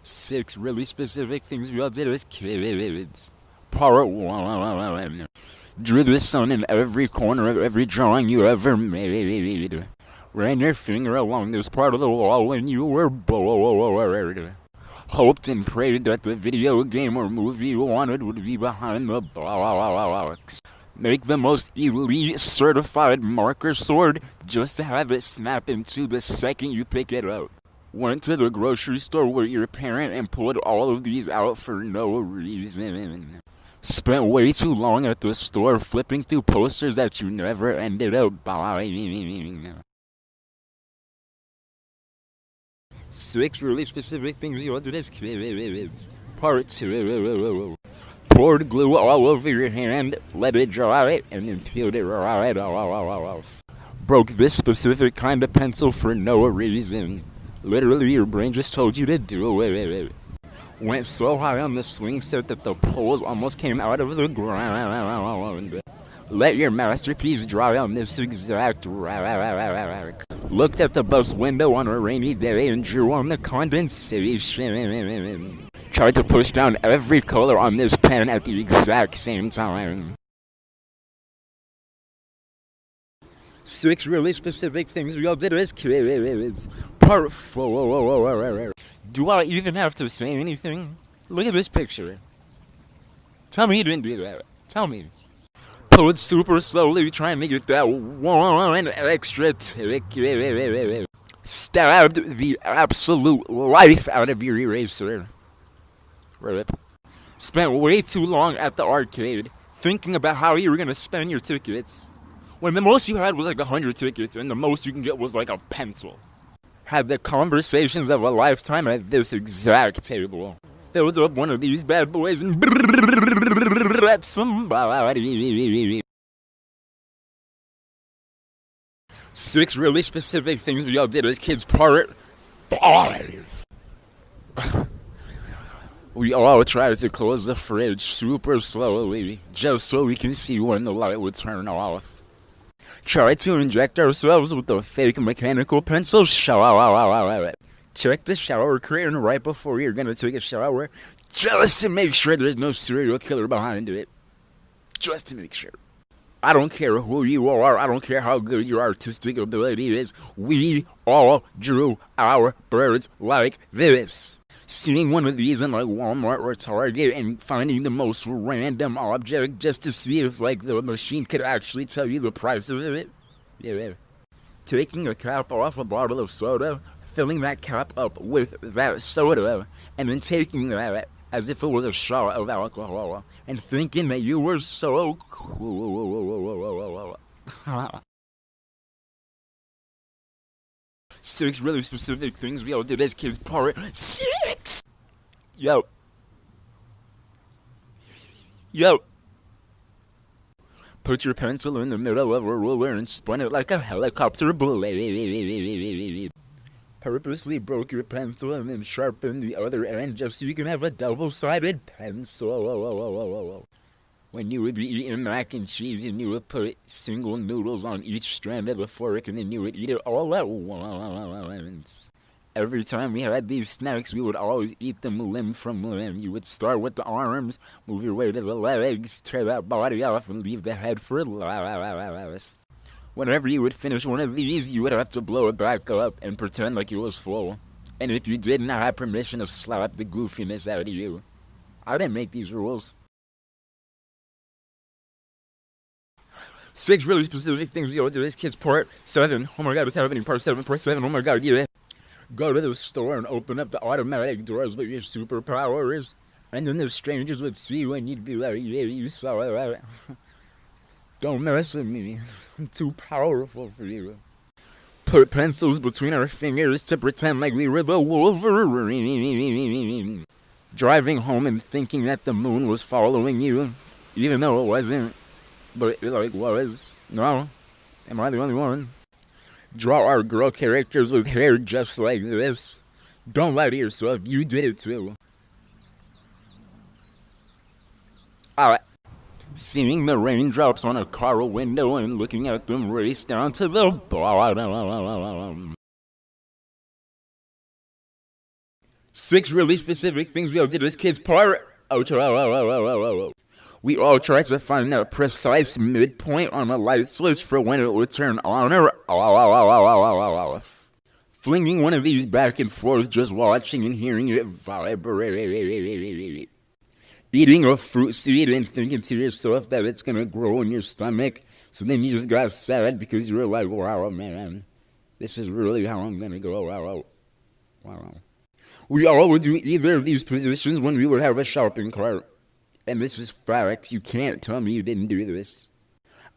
6 really specific things we all did as kids. Part 1. Drew the sun in every corner of every drawing you ever made. Ran your finger along this part of the wall when you were bored. Hoped and prayed that the video game or movie you wanted would be behind the box. Make the most elite certified marker sword just to have it snap into the second you pick it up. Went to the grocery store with your parent and pulled all of these out for no reason. Spent way too long at the store flipping through posters that you never ended up buying. 6 really specific things you all did as kids. Part 2. Poured glue all over your hand, let it dry, and then peeled it right off. Broke this specific kind of pencil for no reason. Literally, your brain just told you to do it. Went so high on the swing set that the poles almost came out of the ground. Let your masterpiece dry on this exact rack. Looked at the bus window on a rainy day and drew on the condensation. Tried to push down every color on this pen at the exact same time. 6 really specific things we all did as kids. Part 4. Do I even have to say anything? Look at this picture. Tell me you didn't do that. Tell me. Pulled super slowly, trying to get that one extra ticket. Stabbed the absolute life out of your eraser. Rip. Spent way too long at the arcade thinking about how you were going to spend your tickets, when the most you had was like 100 tickets and the most you can get was like a pencil. Had the conversations of a lifetime at this exact table. Filled up one of these bad boys and at somebody. 6 really specific things we all did as kids. Part 5. We all tried to close the fridge super slowly, just so we can see when the light would turn off. Tried to inject ourselves with a fake mechanical pencil shower. Check the shower curtain right before you're gonna take a shower, just to make sure there's no serial killer behind it. Just to make sure. I don't care who you are, I don't care how good your artistic ability is, we all drew our birds like this. Seeing one of these in like Walmart or Target and finding the most random object just to see if like the machine could actually tell you the price of it. Yeah. Taking a cap off a bottle of soda, filling that cap up with that soda, and then taking that as if it was a shot of alcohol, and thinking that you were so cool. 6 really specific things we all did as kids. Part 6. Yo. Put your pencil in the middle of a ruler and spun it like a helicopter blade. Purposely broke your pencil and then sharpened the other end just so you can have a double-sided pencil. When you would be eating mac and cheese and you would put single noodles on each strand of the fork and then you would eat it all at once. Every time we had these snacks, we would always eat them limb from limb. You would start with the arms, move your way to the legs, tear that body off, and leave the head for last. Whenever you would finish one of these, you would have to blow it back up and pretend like it was full. And if you didn't, I had permission to slap the goofiness out of you. I didn't make these rules. 6 really specific things we all do as kids. Part 7. Oh my god, what's happening? Part 7. Oh my god, yeah. Go to the store and open up the automatic doors with your superpowers. And then the strangers would see you and you'd be like, yeah, you saw it. Don't mess with me. I'm too powerful for you. Put pencils between our fingers to pretend like we were the Wolverine. Driving home and thinking that the moon was following you, even though it wasn't. But it like was. No. Am I the only one? Draw our girl characters with hair just like this. Don't lie to yourself. You did it too. Alright. Seeing the raindrops on a car window and looking at them race down to the bottom. 6 really specific things we all did as kids. We all tried to find that precise midpoint on a light switch for when it would turn on or off. Flinging one of these back and forth, just watching and hearing it vibrate. Eating a fruit seed and thinking to yourself that it's gonna grow in your stomach. So then you just got sad because you were like, wow, man, this is really how I'm gonna go. Wow. We all would do either of these positions when we would have a shopping cart. And this is facts. You can't tell me you didn't do this.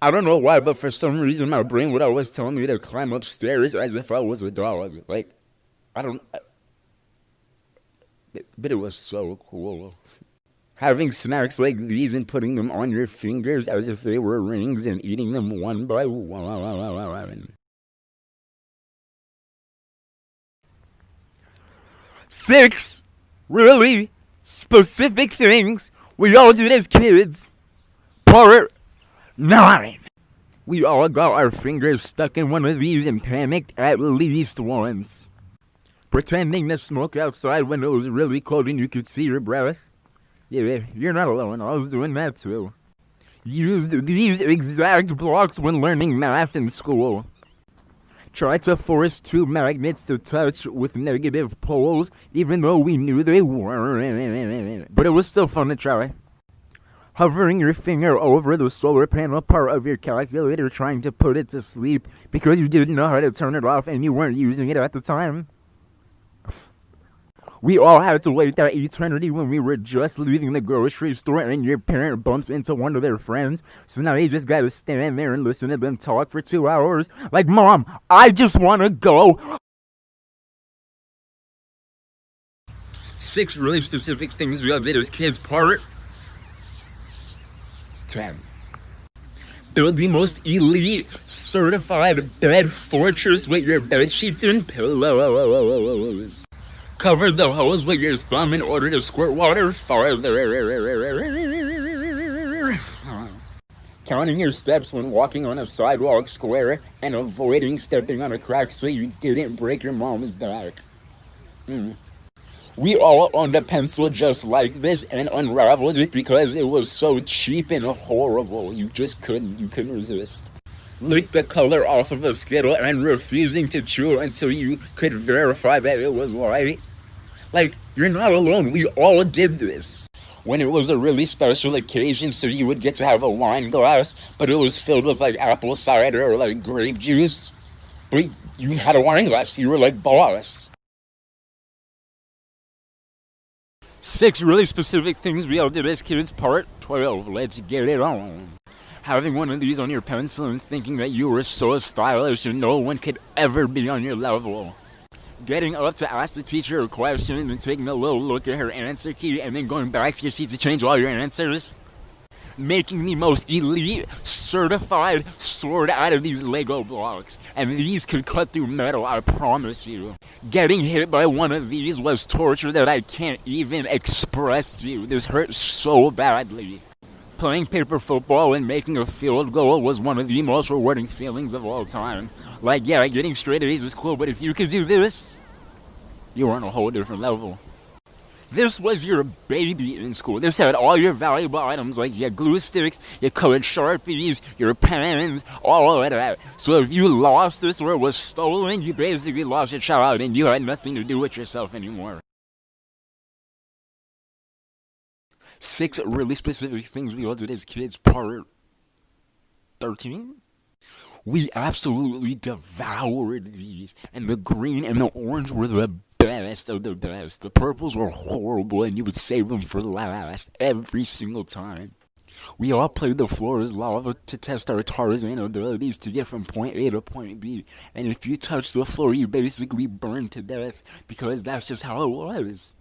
I don't know why, but for some reason my brain would always tell me to climb upstairs as if I was a dog. Like, but it was so cool. Having snacks like these and putting them on your fingers as if they were rings and eating them one by one. 6 really specific things we all did as kids. Part 9. We all got our fingers stuck in one of these and panicked at least once. Pretending to smoke outside when it was really cold and you could see your breath. Yeah, you're not alone. I was doing that too. Used these exact blocks when learning math in school. Tried to force 2 magnets to touch with negative poles, even though we knew they weren't. But it was still fun to try. Hovering your finger over the solar panel part of your calculator trying to put it to sleep because you didn't know how to turn it off and you weren't using it at the time. We all had to wait that eternity when we were just leaving the grocery store and your parent bumps into one of their friends. So now you just gotta stand there and listen to them talk for 2 hours. Like, Mom, I just wanna go. 6 really specific things we all did as kids. Part 10. Build the most elite, certified bed fortress with your bed sheets and pillows. Cover the hose with your thumb in order to squirt water farther. Counting your steps when walking on a sidewalk square and avoiding stepping on a crack so you didn't break your mom's back. We all owned a pencil just like this and unraveled it because it was so cheap and horrible. You couldn't resist. Lick the color off of a Skittle and refusing to chew until you could verify that it was white. Like, you're not alone. We all did this. When it was a really special occasion, so you would get to have a wine glass, but it was filled with, like, apple cider or, like, grape juice. But you had a wine glass, so you were, like, boss. 6 really specific things we all did as kids. Part 12. Let's get it on. Having one of these on your pencil and thinking that you were so stylish and no one could ever be on your level. Getting up to ask the teacher a question and then taking a little look at her answer key and then going back to your seat to change all your answers. Making the most elite, certified sword out of these Lego blocks. And these could cut through metal, I promise you. Getting hit by one of these was torture that I can't even express to you. This hurt so badly. Playing paper football and making a field goal was one of the most rewarding feelings of all time. Like, yeah, getting straight A's was cool, but if you could do this, you were on a whole different level. This was your baby in school. This had all your valuable items, like your glue sticks, your colored Sharpies, your pens, all of that. So if you lost this or it was stolen, you basically lost your child and you had nothing to do with yourself anymore. 6 really specific things we all did as kids. Part 13. We absolutely devoured these, and the green and the orange were the best of the best. The purples were horrible, and you would save them for last every single time. We all played the floor as lava to test our Tarzan abilities to get from point A to point B, and if you touched the floor, you basically burned to death, because that's just how it was.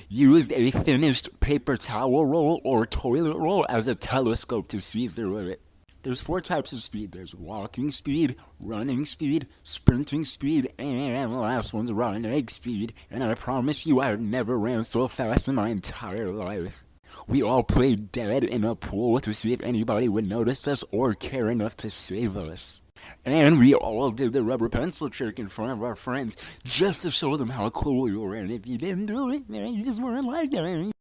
Used a finished paper towel roll or toilet roll as a telescope to see through it. There's 4 types of speed. There's walking speed, running speed, sprinting speed, and the last one's running speed. And I promise you I've never ran so fast in my entire life. We all played dead in a pool to see if anybody would notice us or care enough to save us. And we all did the rubber pencil trick in front of our friends just to show them how cool we were. And if you didn't do it, man, you just weren't like that.